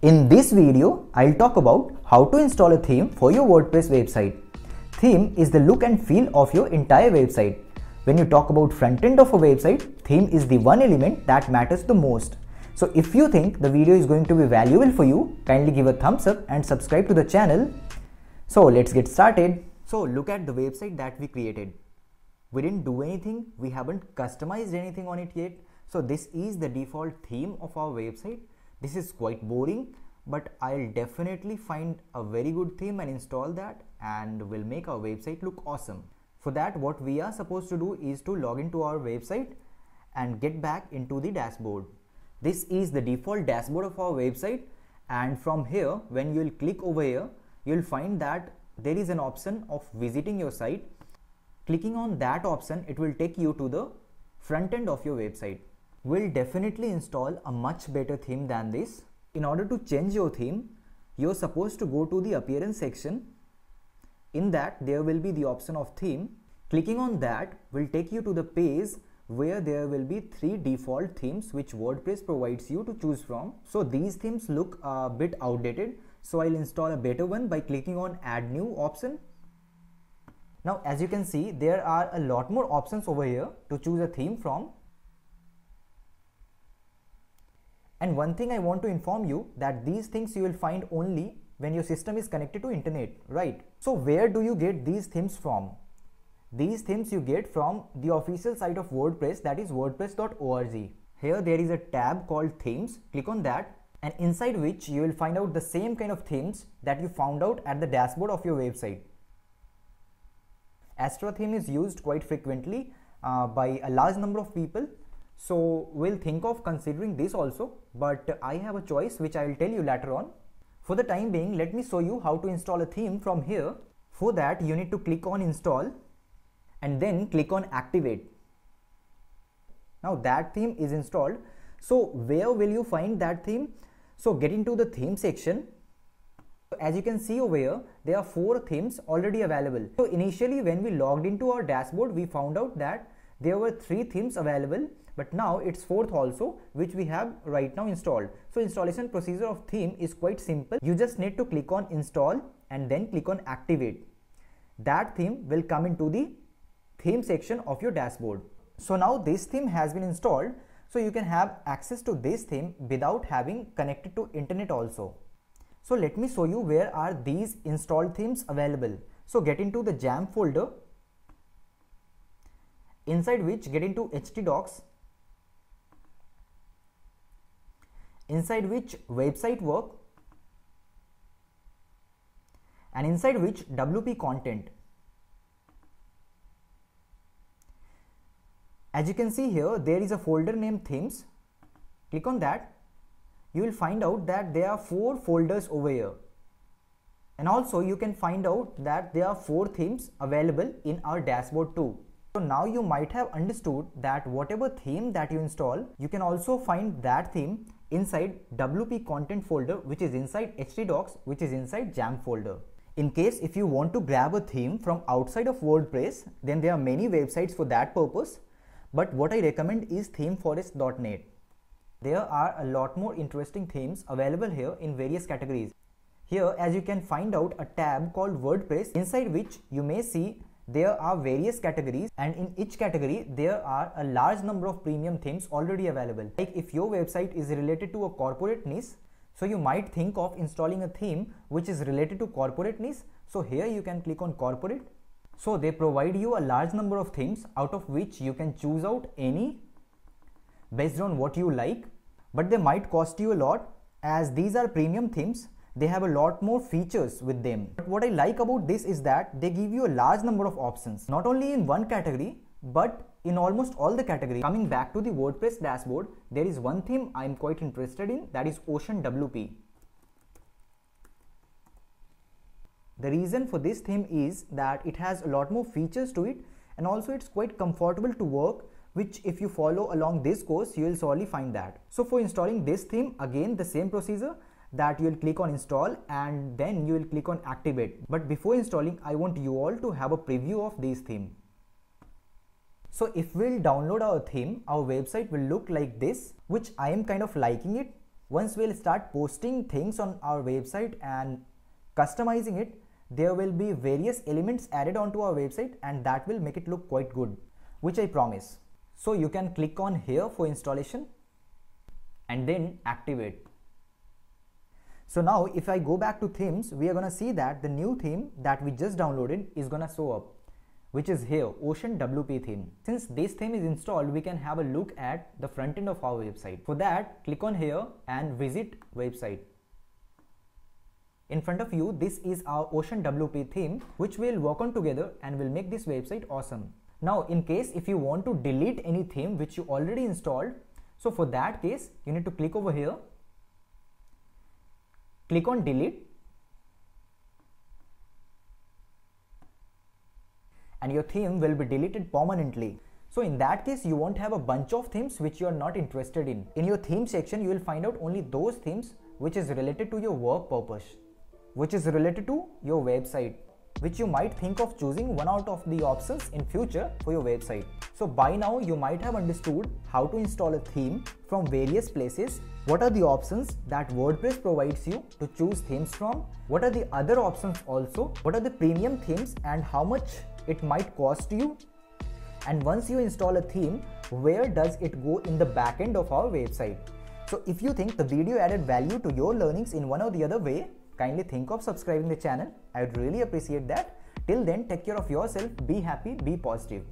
In this video, I'll talk about how to install a theme for your WordPress website. Theme is the look and feel of your entire website. When you talk about front end of a website, theme is the one element that matters the most. So if you think the video is going to be valuable for you, kindly give a thumbs up and subscribe to the channel. So let's get started. So look at the website that we created. We didn't do anything, we haven't customized anything on it yet. So this is the default theme of our website. This is quite boring, but I'll definitely find a very good theme and install that, and will make our website look awesome. For that, what we are supposed to do is to log into our website and get back into the dashboard. This is the default dashboard of our website, and from here, when you will click over here, you'll find that there is an option of visiting your site. Clicking on that option, it will take you to the front end of your website. We'll definitely install a much better theme than this. In order to change your theme, you're supposed to go to the appearance section. In that, there will be the option of theme. Clicking on that will take you to the page where there will be 3 default themes which WordPress provides you to choose from. So these themes look a bit outdated, so I'll install a better one by clicking on add new option. Now as you can see, there are a lot more options over here to choose a theme from. And one thing I want to inform you that these things you will find only when your system is connected to internet, right? So where do you get these themes from? These themes you get from the official site of WordPress, that is wordpress.org. Here there is a tab called themes. Click on that, and inside which you will find out the same kind of themes that you found out at the dashboard of your website. Astra theme is used quite frequently by a large number of people. So we'll think of considering this also, but I have a choice which I will tell you later on. For the time being, let me show you how to install a theme from here. For that, you need to click on install and then click on activate. Now that theme is installed. So where will you find that theme? So get into the theme section. As you can see over here, there are 4 themes already available. So initially when we logged into our dashboard, we found out that there were 3 themes available, but now it's 4th also, which we have right now installed. So installation procedure of theme is quite simple. You just need to click on install and then click on activate. That theme will come into the theme section of your dashboard. So now this theme has been installed, so you can have access to this theme without having connected to internet also. So let me show you where are these installed themes available. So get into the jam folder, inside which get into htdocs, inside which website work, and inside which WP content. As you can see here, there is a folder named themes. Click on that. You will find out that there are 4 folders over here. And also you can find out that there are 4 themes available in our dashboard too. So now you might have understood that whatever theme that you install, you can also find that theme inside WP content folder, which is inside htdocs, which is inside jam folder. In case if you want to grab a theme from outside of WordPress, then there are many websites for that purpose. But what I recommend is themeforest.net. There are a lot more interesting themes available here in various categories. Here, as you can find out a tab called WordPress, inside which you may see there are various categories, and in each category there are a large number of premium themes already available. Like if your website is related to a corporate niche, so you might think of installing a theme which is related to corporate niche. So here you can click on corporate. So they provide you a large number of themes, out of which you can choose out any based on what you like, but they might cost you a lot. As these are premium themes, they have a lot more features with them. But what I like about this is that they give you a large number of options, not only in one category, but in almost all the categories. Coming back to the WordPress dashboard, there is one theme I am quite interested in, that is OceanWP. The reason for this theme is that it has a lot more features to it, and also it's quite comfortable to work, which if you follow along this course, you will surely find that. So for installing this theme, again the same procedure, that you will click on install and then you will click on activate. But before installing, I want you all to have a preview of this theme. So if we'll download our theme, our website will look like this, which I am kind of liking it. Once we'll start posting things on our website and customizing it, there will be various elements added onto our website, and that will make it look quite good, which I promise. So you can click on here for installation and then activate. So now if I go back to themes, we are gonna see that the new theme that we just downloaded is gonna show up, which is here, OceanWP theme. Since this theme is installed, we can have a look at the front end of our website. For that, click on here and visit website. In front of you, this is our OceanWP theme, which we'll work on together and will make this website awesome. Now, in case if you want to delete any theme which you already installed, so for that case, you need to click over here, click on delete, and your theme will be deleted permanently. So in that case, you won't have a bunch of themes which you are not interested in. In your theme section, you will find out only those themes which is related to your work purpose, which is related to your website, which you might think of choosing one out of the options in future for your website. So by now you might have understood how to install a theme from various places, what are the options that WordPress provides you to choose themes from, what are the other options also, what are the premium themes and how much it might cost you, and once you install a theme, where does it go in the backend of our website. So if you think the video added value to your learnings in one or the other way, kindly think of subscribing the channel. I would really appreciate that. Till then, take care of yourself, be happy, be positive.